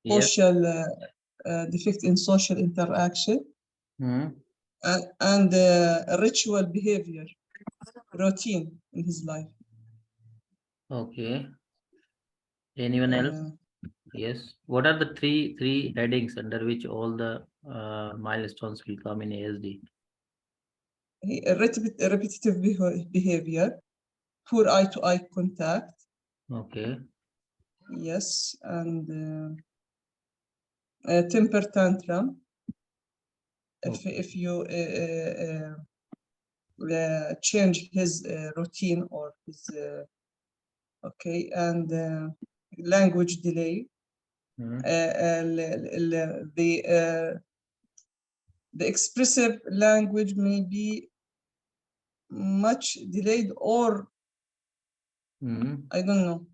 social defect in social interaction, and ritual behavior, routine in his life. Okay. Anyone else? Yes. What are the three headings under which all the milestones will come in ASD? Repetitive behavior, poor eye-to-eye contact. Okay. Yes, and temper tantrum. If you change his routine or his okay, and language delay. The expressive language may be much delayed, or I don't know.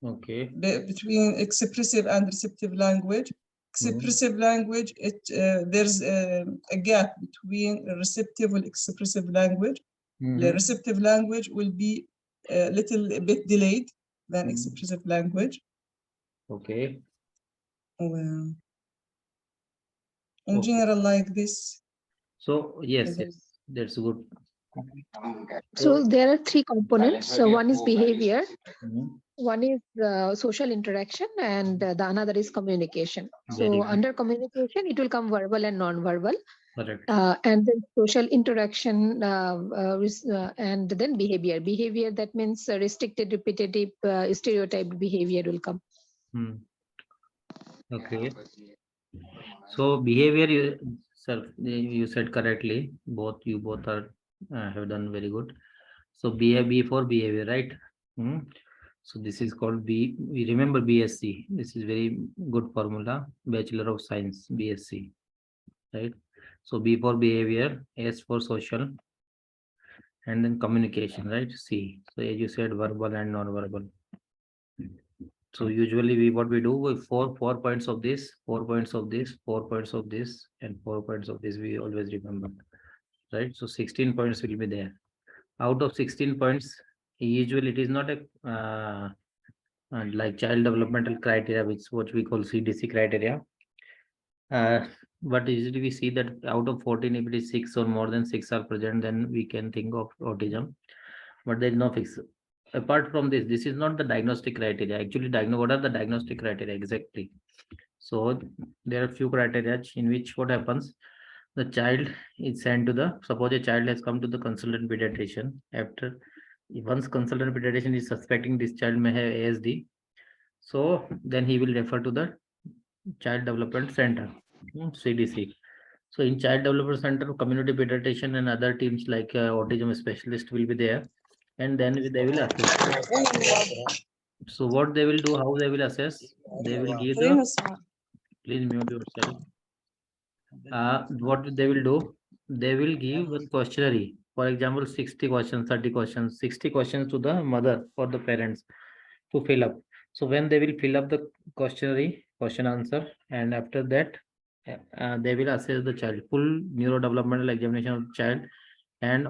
Okay. Between expressive and receptive language. Expressive language, there's a gap between receptive and expressive language. The receptive language will be a little bit delayed than expressive language. Okay. In general, like this. So yes, that's good. So there are three components. So one is behavior, one is social interaction, and the another is communication. So under communication, it will come verbal and non-verbal. Correct. And then social interaction, and then behavior. Behavior, that means restricted, repetitive, stereotyped behavior will come. Okay. So behavior, you said correctly. You both are have done very good. So B for behavior, right? So this is called B. We remember BSc. This is very good formula. Bachelor of Science, BSc, right? So B for behavior, S for social, and then communication, right? C. So as you said, verbal and non-verbal. So usually what we do with 4 points of this, 4 points of this, 4 points of this, and 4 points of this. We always remember, right? So 16 points will be there. Out of 16 points, usually it is not a like child developmental criteria, which is what we call CDC criteria. But usually we see that out of 14, if it is 6 or more than 6 are present, then we can think of autism. But there is no fix. Apart from this, this is not the diagnostic criteria. Actually, what are the diagnostic criteria exactly? So there are few criteria in which what happens. The child is sent to suppose a child has come to the consultant pediatrician. After once consultant pediatrician is suspecting this child may have ASD, so then he will refer to the child development center, CDC. So in child development center, community pediatrician and other teams like autism specialist will be there, and then they will assess. So what they will do, how they will assess? They will give please mute yourself. What they will do, they will give one questionnaire. For example, 60 questions, 30 questions, 60 questions to the mother or the parents to fill up. So when they will fill up the questionnaire, question answer, and after that, they will assess the child, full neurodevelopmental examination of the child, and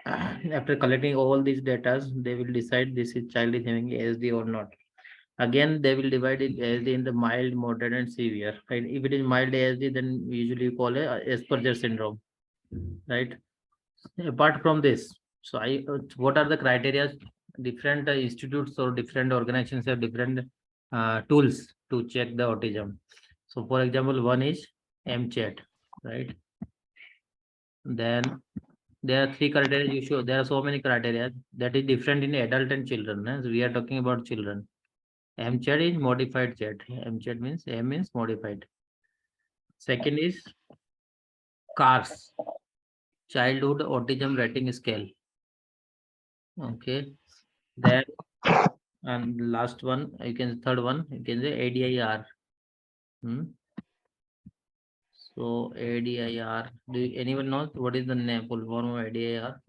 after collecting all these data, they will decide this child is having ASD or not. Again, they will divide it ASD in the mild, moderate, and severe. Right? If it is mild ASD, then we usually call it Asperger syndrome. Right? Apart from this, so what are the criteria? Different institutes or different organizations have different tools to check the autism. So, for example, one is MChat, right? Then there are 3 criteria. There are so many criteria that is different in adult and children. So we are talking about children. MChat is modified chat. MChat means M means modified. Second is CARS, Childhood Autism Rating Scale. Okay. Then and last one, third one, you can say ADIR. So ADIR. Anyone knows what is the name full form of ADIR?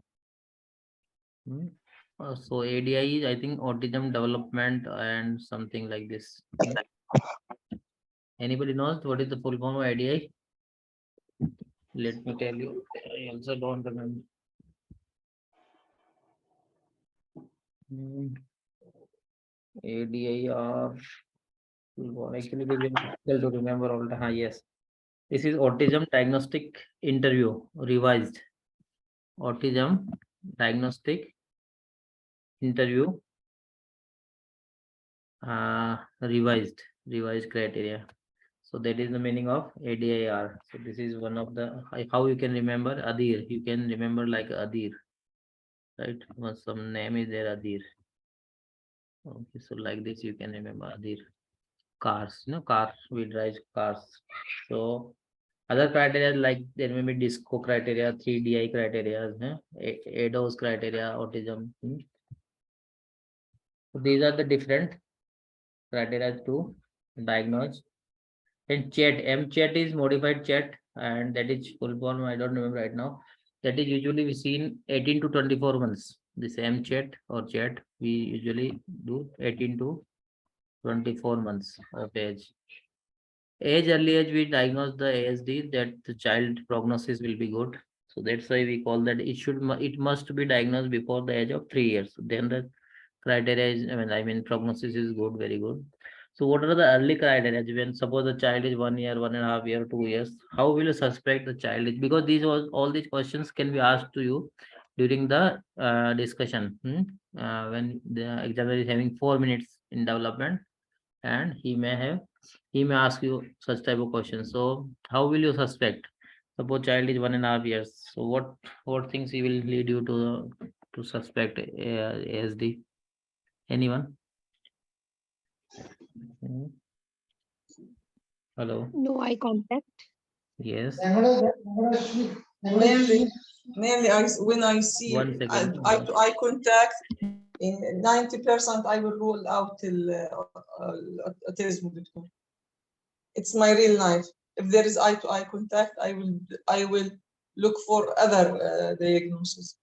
So ADI is, I think, autism development and something like this. Anybody knows what is the full form of ADI? Let me tell you. I also don't remember. ADIR. Actually, it is very difficult to remember all the. Yes. This is autism diagnostic interview revised. Autism diagnostic interview revised criteria. So that is the meaning of ADIR. So this is one of the how you can remember Adir. You can remember like Adir, right? Once some name is there, Adir. Okay, so like this you can remember Adir. Cars, cars, we drive cars. So other criteria like there may be DISCO criteria, 3DI criteria, ADOS criteria, autism. So these are the different criteria to diagnose. And chat, MChat is modified chat, and that is full form. I don't remember right now. That is usually we see in 18 to 24 months. This MChat or chat we usually do 18 to 24 months of age. Early age we diagnose the ASD, that the child prognosis will be good. So that's why we call that it must be diagnosed before the age of 3 years. Then the criteria is, I mean prognosis is good, very good. So what are the early criteria? When suppose the child is 1 year, 1.5 year, 2 years, how will you suspect the child is? Because all these questions can be asked to you during the discussion. When the examiner is having 4 minutes in development, and he may ask you such type of questions. So how will you suspect? Suppose child is 1.5 years. So what things he will lead you to suspect ASD? Anyone? Hello. No eye contact. Yes. Mainly, when I see 1 second. eye contact, in 90% I will rule out autism. It's my real life. If there is eye-to-eye contact, I will look for other diagnoses.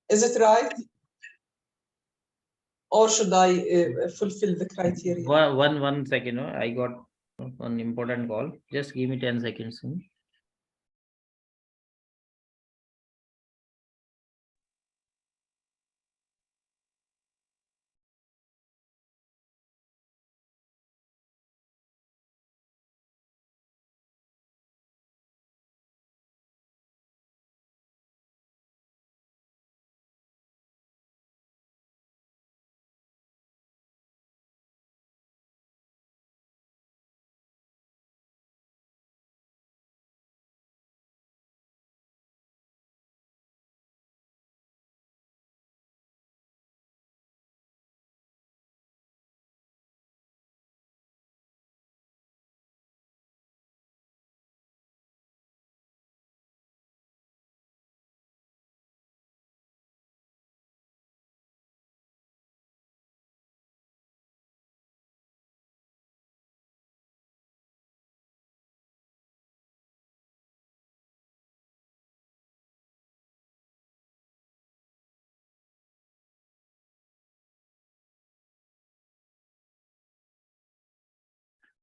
Is it right? Or should I fulfill the criteria? One second. I got an important call. Just give me 10 seconds.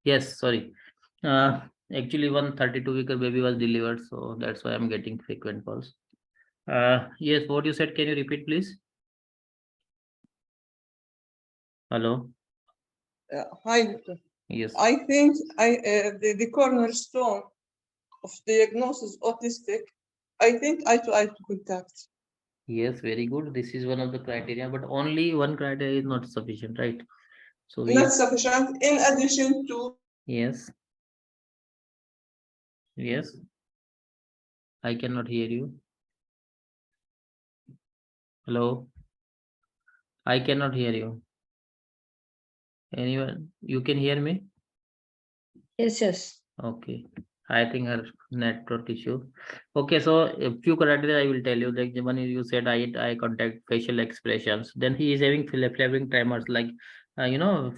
Yes, sorry. Actually, 132-week baby was delivered, so that's why I'm getting frequent calls. Yes, what you said, can you repeat, please? Hello. Hi, Doctor. Yes. I think the cornerstone of diagnosis autistic, I think eye-to-eye contact. Yes, very good. This is one of the criteria, but only one criteria is not sufficient, right? So not sufficient. In addition to yes. Yes. I cannot hear you. Hello. I cannot hear you. Anyone? You can hear me? Yes, yes. Okay. I think her network issue. Okay, so a few criteria I will tell you. Like the one you said, eye contact, facial expressions. Then he is having flavoring tremors, like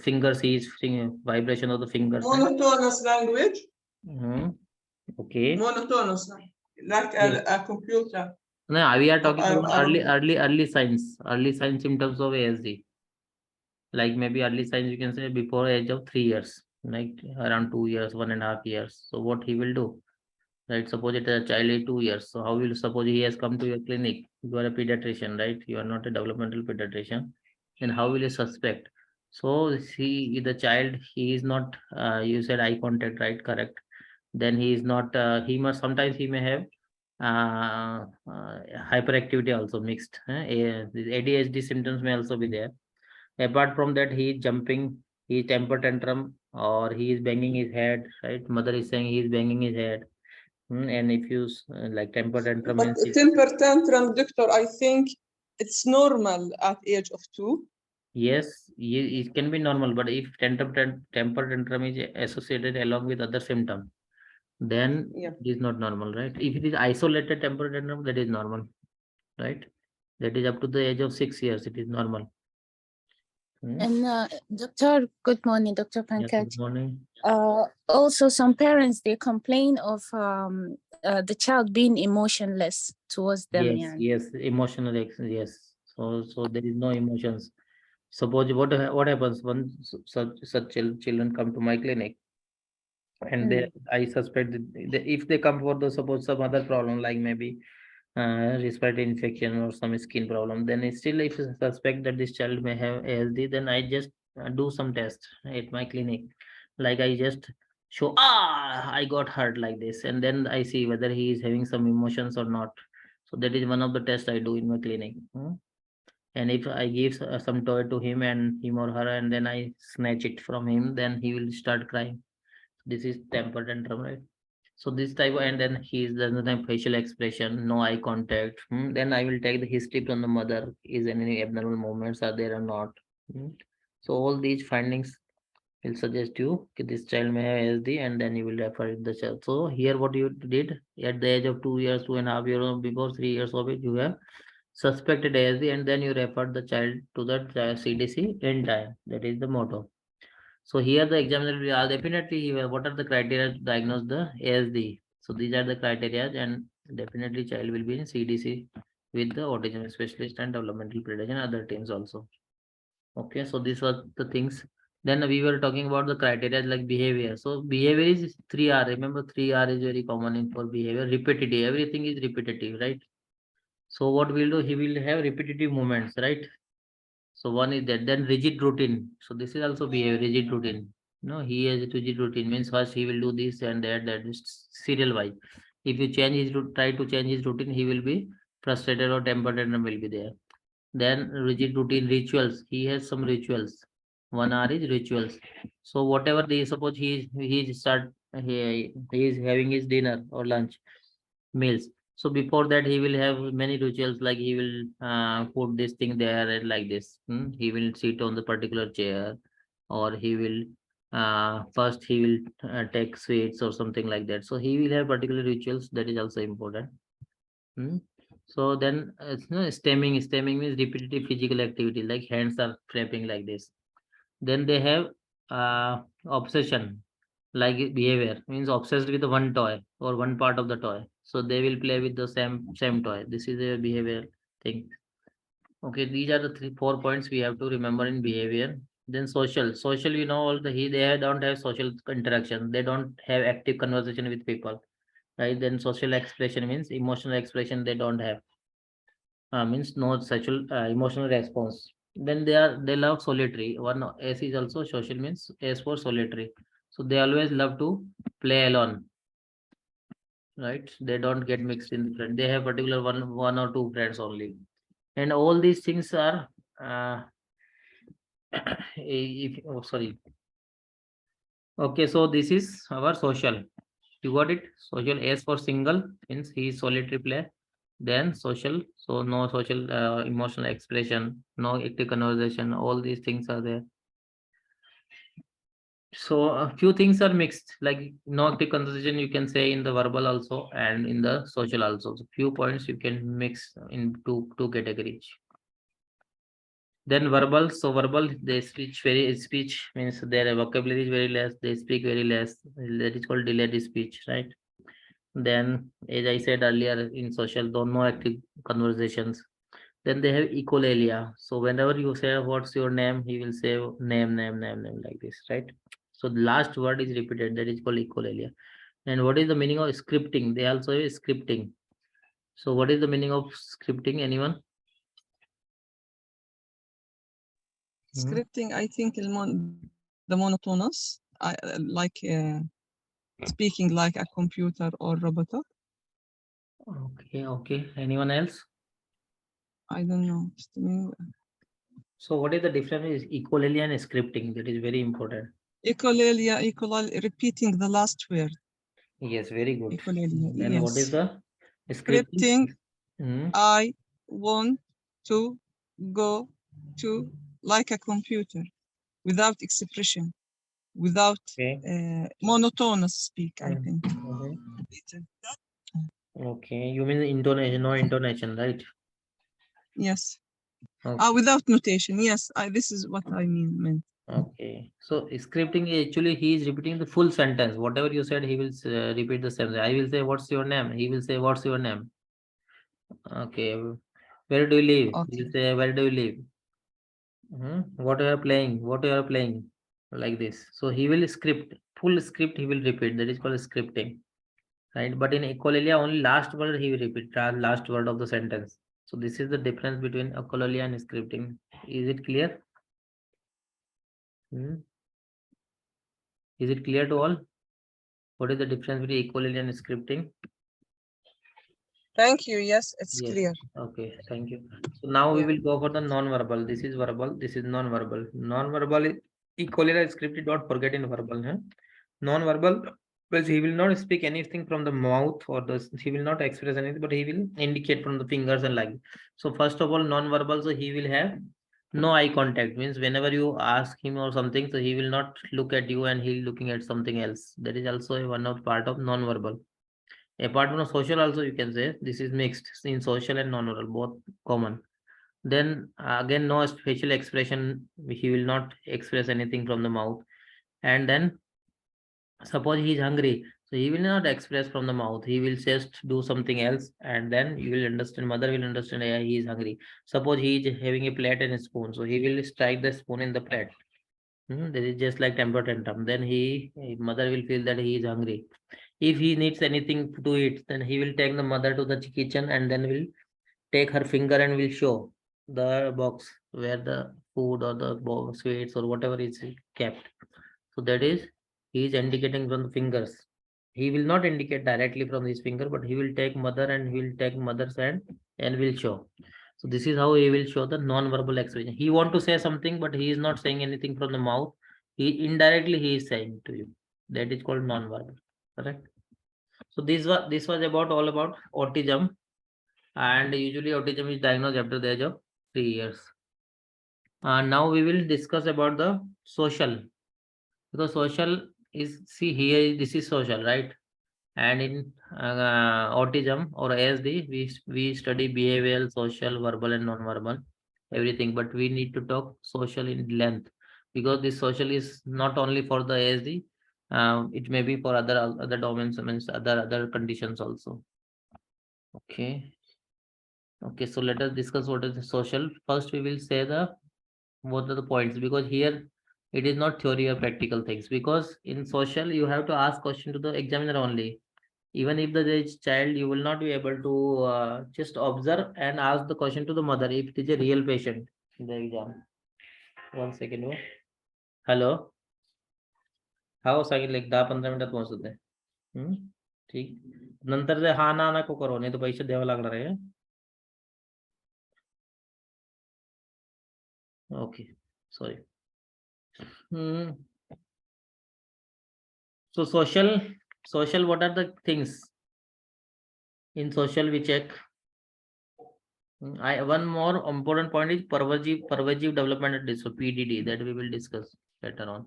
fingers. He is vibration of the fingers. monotonous language. Okay. Monotonous, like a computer. No, we are talking about early signs, symptoms of ASD. Like maybe early signs you can say before age of 3 years, like around 2 years, 1.5 years. So what he will do? Right, suppose it is a child is 2 years. So how will suppose he has come to your clinic? You are a pediatrician, right? You are not a developmental pediatrician. then how will you suspect? So see, the child, he is not, you said eye contact, right? Correct. Then he is not, he must, sometimes he may have hyperactivity also mixed. The ADHD symptoms may also be there. Apart from that, he is jumping, he is temper tantrum, or he is banging his head, right? Mother is saying he is banging his head. And if you like temper tantrum But means temper tantrum, doctor, I think it's normal at age of 2. yes, it can be normal, but if temper tantrum is associated along with other symptoms, then Yeah. it is not normal, right? If it is isolated temper tantrum, that is normal, right? That is up to the age of 6 years, it is normal. And Doctor, good morning, Dr. Yes, Pankaj. good morning. Also, some parents, they complain of the child being emotionless towards them. Yes, yes, emotional, yes. So there is no emotions. Suppose what happens when such children come to my clinic, and they, I suspect that if they come for the suppose some other problem like maybe respiratory infection or some skin problem, then it's still if you suspect that this child may have ASD, then I just do some tests at my clinic. Like I just show, I got hurt like this, and then I see whether he is having some emotions or not. So that is one of the tests I do in my clinic. And if I give some toy to him and him or her, and then I snatch it from him, then he will start crying. This is temper tantrum, right? So this type, and then he is the time facial expression, no eye contact. Then I will take the history from the mother. Is any abnormal movements are there or not? So all these findings will suggest you that this child may have ASD, and then you will refer the child. So here what you did at the age of 2 years, 2.5 years, or before 3 years of age, you have suspected ASD, and then you referred the child to the CDC in time. That is the motto. So here the examiner will ask definitely what are the criteria to diagnose the ASD. So these are the criteria, and definitely child will be in CDC with the autism specialist and developmental pediatrician other teams also. Okay, so these were the things. Then we were talking about the criteria like behavior. So behavior is 3R. Remember 3R is very common in for behavior. Repetitive. Everything is repetitive, right? So what we'll do, he will have repetitive movements, right? So one is that, then rigid routine. So this is also behavior, rigid routine. No, he has a rigid routine, means first he will do this and that is serial wise. If you change his try to change his routine, he will be frustrated or tempered and will be there. Then rigid routine rituals. He has some rituals. 1R is rituals. So whatever they suppose he is having his dinner or lunch meals. So before that, he will have many rituals, like he will put this thing there and like this. He will sit on the particular chair, or he will first he will take sweets or something like that. So he will have particular rituals. That is also important. So then, stemming. Stemming means repetitive physical activity, like hands are flapping like this. Then they have obsession, like behavior means obsessed with one toy or one part of the toy. So they will play with the same toy. This is a behavior thing. Okay, these are the 4 points we have to remember in behavior. Then social, you know, all they don't have social interaction. They don't have active conversation with people, right? Then social expression means emotional expression they don't have. Means no sexual emotional response. Then they love solitary. One S is also social, means S for solitary. So they always love to play alone, right? They don't get mixed in the friend. They have particular one or two friends only. And all these things are sorry. Okay, so this is our social. You got it? Social. S for single means he is solitary play. Then social, so no social emotional expression, no active conversation, all these things are there. So a few things are mixed, like no active conversation you can say in the verbal also and in the social also. So few points you can mix in two categories. Then verbal, so verbal they speech means their vocabulary is very less, they speak very less, that is called delayed speech, right? Then as I said earlier, in social don't know active conversations. Then they have echolalia. So whenever you say what's your name, he will say name like this, right? So the last word is repeated, that is called echolalia. And what is the meaning of scripting? They also have scripting. So what is the meaning of scripting? Anyone? Scripting, I think the monotonous, like speaking like a computer or robot. Okay. Anyone else? I don't know. So what is the difference is echolalia and scripting? That is very important. Echolalia, repeating the last word. Yes, very good. Echolalia, Then yes. what is the Scripting? Hmm. I want to go to like a computer without expression, without monotonous speak, I think. Okay, you mean intonation, no intonation, right? Yes. Okay. Without notation. Yes, this is what I meant. Okay, so scripting actually he is repeating the full sentence. Whatever you said, he will repeat the same. I will say, "What's your name?" He will say, "What's your name?" Okay, where do you live? Okay. He will say, "Where do you live?" What you are playing? What you are playing? Like this. So he will script full script. He will repeat. That is called scripting, right? But in echolalia, only last word he will repeat. Last word of the sentence. So this is the difference between echolalia and scripting. Is it clear? Is it clear to all? What is the difference between echolalia and scripting? Thank you. Yes, it's Yes. clear. Okay, thank you. So now we will go for the non-verbal. This is verbal. This is non-verbal. Non-verbal is echolalia scripted. Don't forget in verbal. Non-verbal, because he will not speak anything from the mouth or he will not express anything, but he will indicate from the fingers and like. So first of all, non-verbal. So he will have no eye contact. Means whenever you ask him or something, so he will not look at you and he'll looking at something else. That is also one of part of non-verbal. Apart from social also you can say this is mixed in social and non-verbal, both common. Then again, no facial expression, he will not express anything from the mouth. And then suppose he is hungry, so he will not express from the mouth, he will just do something else, and then you will understand, mother will understand, yeah, he is hungry. Suppose he is having a plate and a spoon, so he will strike the spoon in the plate. That is just like temper tantrum. Then mother will feel that he is hungry. If he needs anything to eat, then he will take the mother to the kitchen and then will take her finger and will show the box where the food or the sweets or whatever is kept. So that is, he is indicating from the fingers. He will not indicate directly from his finger, but he will take mother and he will take mother's hand and will show. So this is how he will show the non-verbal expression. He want to say something, but he is not saying anything from the mouth. He indirectly he is saying to you. That is called non-verbal. Correct. So this was about all about autism, and usually autism is diagnosed after the age of 3 years. Now we will discuss about the social. Because social is, see here, this is social, right? And in autism or ASD, we study behavioral, social, verbal, and non-verbal, everything. But we need to talk social in length, because this social is not only for the ASD, it may be for other domains, means other conditions also. Okay. So let us discuss what is the social. First, we will say what are the points, because here it is not theory or practical things, because in social you have to ask question to the examiner only. Even if there is child, you will not be able to just observe and ask the question to the mother if it is a real patient in the exam. 1 second. Hello. How सांगितलं एक 10-15 मिनिटात पोहोचत आहे. ठीक. नंतर जे हा ना नको करू, नाही तर पैसे द्यावे लागणार आहे. Okay, sorry. So social, what are the things in social we check? One more important point is pervasive developmental disorder, PDD, that we will discuss later on.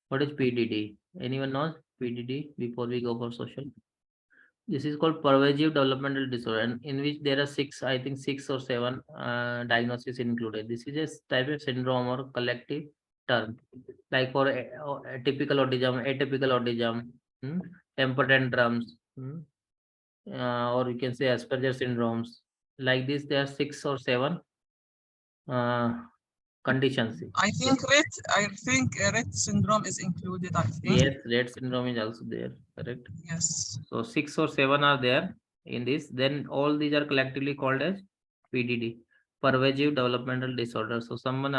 What is PDD? Anyone knows PDD before we go for social? This is called pervasive developmental disorder, and in which there are 6 or 7 diagnoses included. This is a type of syndrome or collective term, like for typical autism, atypical autism, temper tantrums, or you can say Asperger syndromes. Like this, there are 6 or 7 conditions. I think Rett syndrome is included. I think. Yes, Rett syndrome is also there. Correct. Yes. So 6 or 7 are there in this. Then all these are collectively called as PDD. pervasive developmental disorder. So someone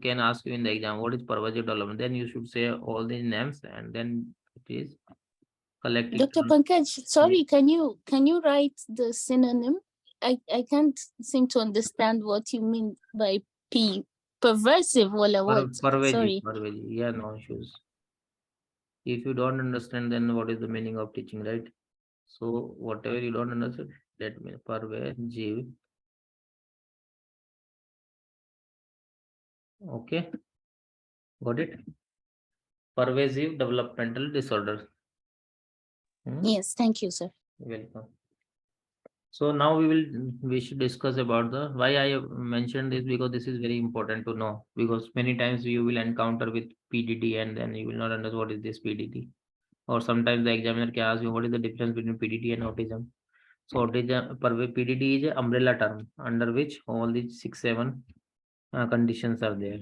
can ask you in the exam, what is pervasive development? Then you should say all these names, and then it is collected. Dr. Pankaj, sorry, can you write the synonym? I can't seem to understand what you mean by perversive or what. Sorry. Pervasive. Yeah, no issues. If you don't understand, then what is the meaning of teaching, right? So whatever you don't understand, that means pervasive. Okay, got it? Pervasive developmental disorder. Yes, thank you, sir. Welcome. So now we should discuss about the why I mentioned this, because this is very important to know, because many times you will encounter with PDD and then you will not understand what is this PDD, or sometimes the examiner can ask you what is the difference between PDD and autism. So autism, PDD is an umbrella term under which all these 6-7 conditions are there.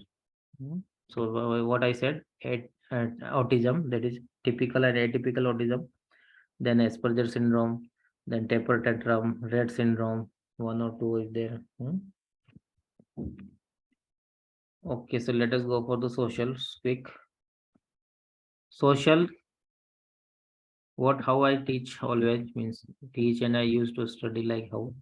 So what I said, autism, that is typical and atypical autism, then Asperger syndrome, then taper tantrum, Rett syndrome, 1 or 2 is there. Okay, so let us go for the social quick. Social, how I teach always means teach, and I used to study like how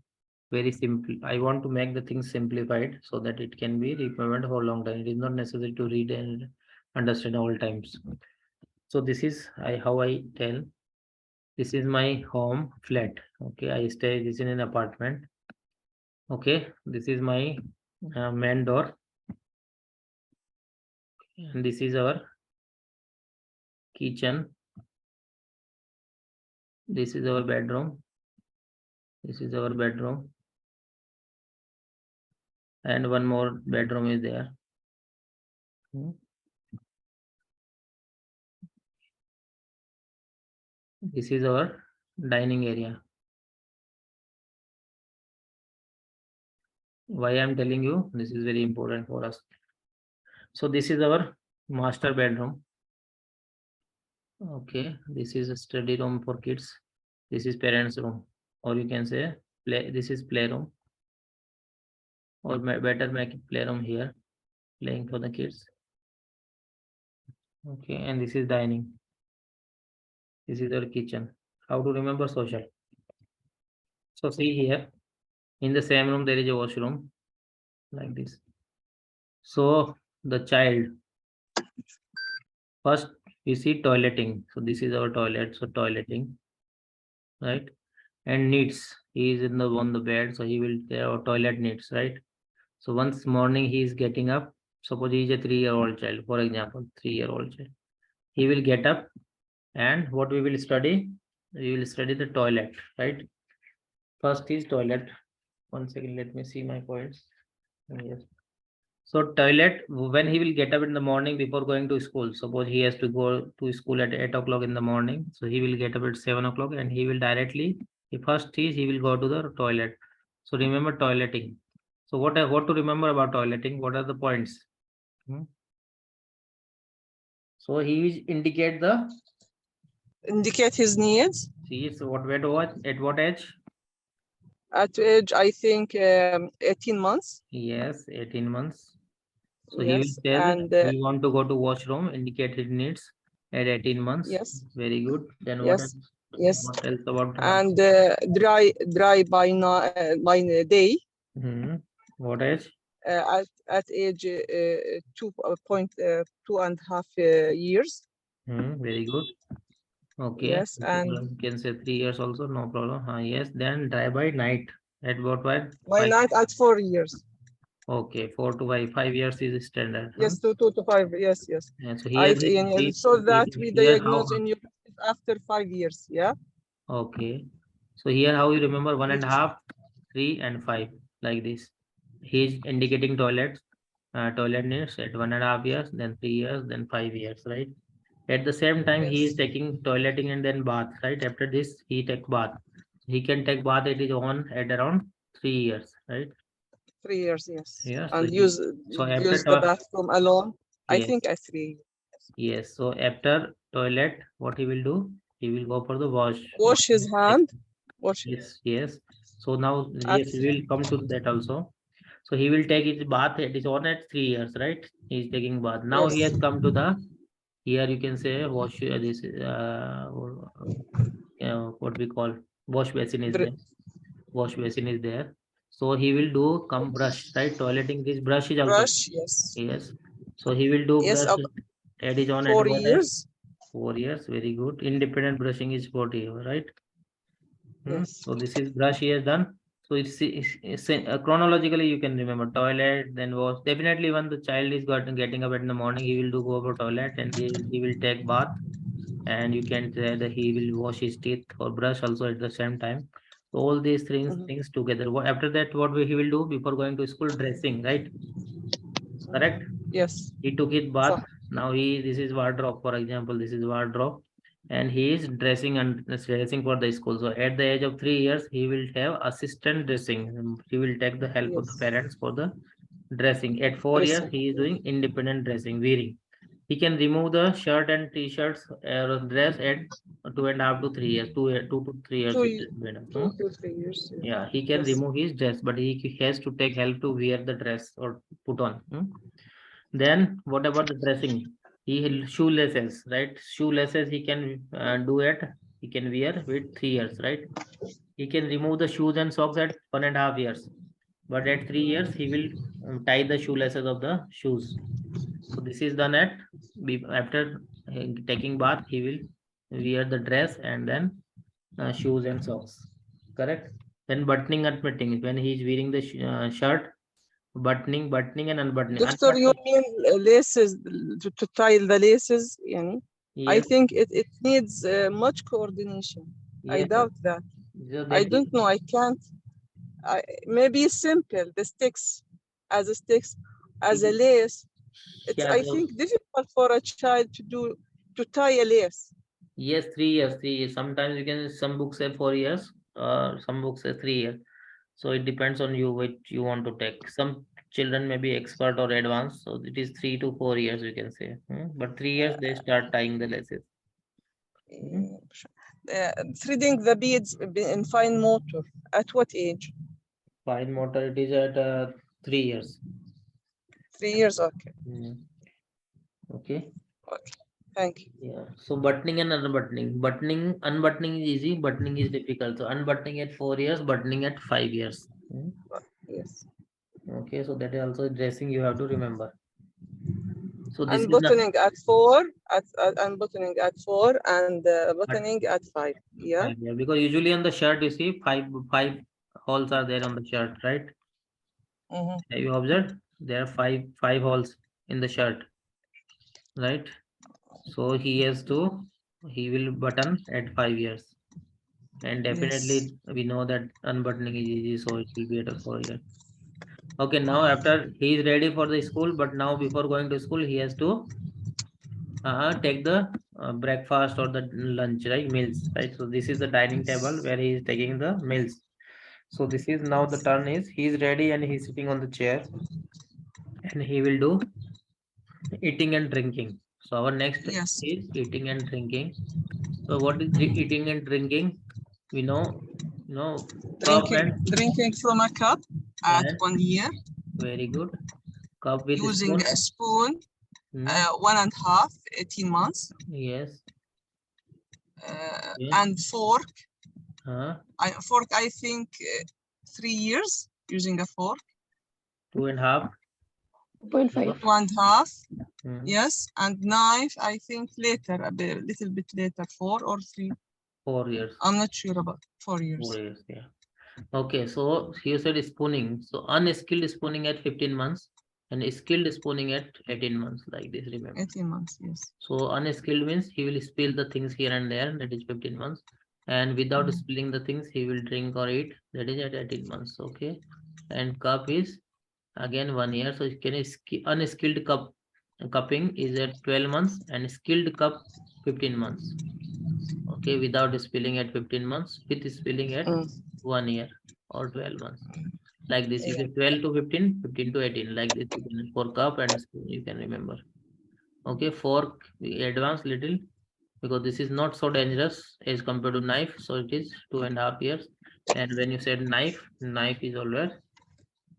very simple. I want to make the things simplified so that it can be remembered for a long time. It is not necessary to read and understand all times. So this is how I tell. This is my home flat. Okay, I stay this in an apartment. Okay, this is my main door, and this is our kitchen. This is our bedroom. This is our bedroom, and one more bedroom is there. This is our dining area. Why I'm telling you, this is very important for us. So this is our master bedroom. Okay, this is a study room for kids. This is parents' room, or you can say play. This is playroom, or better make it playroom here, playing for the kids. Okay, and this is dining. This is our kitchen. How to remember social? So see here, in the same room there is a washroom, like this. So the child, first you see toileting. So this is our toilet. So toileting, right? And needs. He is on the bed, so he will there are toilet needs, right? So once morning he is getting up. Suppose he is a 3-year-old child, for example, 3-year-old child. He will get up, and what we will study? We will study the toilet, right? First is toilet. 1 second, let me see my points. Yes. So toilet, when he will get up in the morning before going to school, suppose he has to go to school at 8 o'clock in the morning. So he will get up at 7 o'clock, and he will directly, the first is he will go to the toilet. So remember toileting. So what to remember about toileting? What are the points? So he indicate his needs. See, so at what age? At age, I think 18 months. Yes, 18 months. So yes, he will tell and we want to go to washroom, indicate his needs at 18 months. Yes. Very good. Then yes, what else about and dry by day. What age? At age 2.5 years. Very good. Okay. Yes, and you can say 3 years also, no problem. Yes. Then dry by night at what time? by night at 4 years. Okay, 4 to 5 years is standard. Yes, 2 to 5. Yes. And so here so that we diagnose in you after 5 years. Yeah. Okay. So here how you remember 1.5, 3 and 5 like this. He is indicating toilet needs at 1.5 years, then 3 years, then 5 years, right? At the same time, he is taking toileting and then bath, right? After this, he take bath. He can take bath at his own at around 3 years, right? 3 years, yes. Yeah. And use the bathroom alone. Yes. I think at 3. Yes. So after toilet, what he will do? He will go for the wash. Wash his hand. Yes. So now, yes, we will come to that also. So he will take his bath at his own at 3 years, right? He is taking bath. Now he has Yes. come to the, here you can say wash, this what we call wash basin is there. Wash basin is there. So he will do come brush, right? Toileting, this brush is also, Brush, yes. yes. So he will do Yes, brush at his own at 4 what age? years. 4 years, very good. Independent brushing is 40, right? Yes. So this is brush he has done. So it's chronologically you can remember toilet, then wash. Definitely when the child is getting up in the morning, he will do go for toilet and he will take bath, and you can say that he will wash his teeth or brush also at the same time. So all these things together. After that, he will do before going to school? Dressing, right? Correct. Yes. He took his bath. So, Now this is wardrobe, for example. This is wardrobe, and he is dressing and dressing for the school. So at the age of 3 years, he will have assistant dressing. He will take the help of the yes. parents for the dressing. At 4 years, Dressing. he is doing independent dressing, wearing. He can remove the shirt and t-shirts or dress at 2.5 to 3 years, 2 to 3 years. 2 to 3 years. Yeah, he can Yes. remove his dress, but he has to take help to wear the dress or put on. Then what about the dressing? Shoelaces, right? Shoelaces he can do it. He can wear with 3 years, right? He can remove the shoes and socks at 1.5 years, but at 3 years he will tie the shoelaces of the shoes. So this is done at after taking bath. He will wear the dress and then shoes and socks. Correct. Then buttoning and unbuttoning. When he is wearing the shirt, buttoning and unbuttoning. Doctor, you mean laces, to tie the laces? Yani? I Yes. think it needs much coordination. I Yes. doubt that. So I don't know. I can't. Maybe it's simple. The sticks, as a lace. It's, I think, difficult for a child to tie a lace. Yes, 3 years, 3 years. Sometimes you can, some books say 4 years, some books say 3 years. So it depends on you which you want to take. Some children may be expert or advanced, so it is 3 to 4 years you can say. But 3 years they start tying the laces. Threading the beads in fine motor. At what age? Fine motor, it is at 3 years. 3 years, okay. Okay. Okay. Thank you. Yeah. So buttoning and unbuttoning. Unbuttoning is easy, buttoning is difficult. So unbuttoning at 4 years, buttoning at 5 years. Yes. Okay, so that is also dressing you have to remember. So this unbuttoning at 4, unbuttoning at 4, and buttoning at 5. Yeah. Yeah, because usually on the shirt you see five holes are there on the shirt, right? Have you observed? There are five holes in the shirt, right? So he will button at 5 years, and definitely we know that unbuttoning is easy, so it will be at a 4 years. Okay, now after he is ready for the school, but now before going to school he has to take the breakfast or the lunch, right? Meals, right? So this is the dining table where he is taking the meals. So this is now the turn is he is ready and he's sitting on the chair, and he will do eating and drinking. So our next is eating and drinking. So what is eating and drinking? We know, drinking from a cup at 1 year. Very good. Cup with using spoon. a spoon. 1.5, 18 months. Yes. And fork. Fork, I think 3 years using a fork. 2.5. 2.5. 1.5. Yes, and knife, I think later, a little bit later, 4 or 3. 4 years. I'm not sure about 4 years. 4 years, yeah. Okay, so you said spooning. So unskilled spooning at 15 months and skilled spooning at 18 months, like this, remember. 18 months, yes. So unskilled means he will spill the things here and there, that is 15 months. And without spilling the things, he will drink or eat, that is at 18 months, okay. And cup is again 1 year. So unskilled cupping is at 12 months and skilled cup 15 months. Okay, without spilling at 15 months, with spilling at 1 year or 12 months. Like this, you get 12 to 15, 15 to 18, like this. You can, for cup and spoon, you can remember. Okay, fork, we advance little because this is not so dangerous as compared to knife. So it is 2.5 years. And when you said knife is always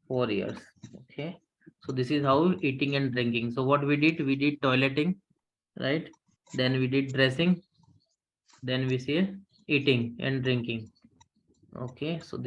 4 years. Okay, so this is how eating and drinking. So what we did toileting, right? Then we did dressing, then we say eating and drinking. Okay, so this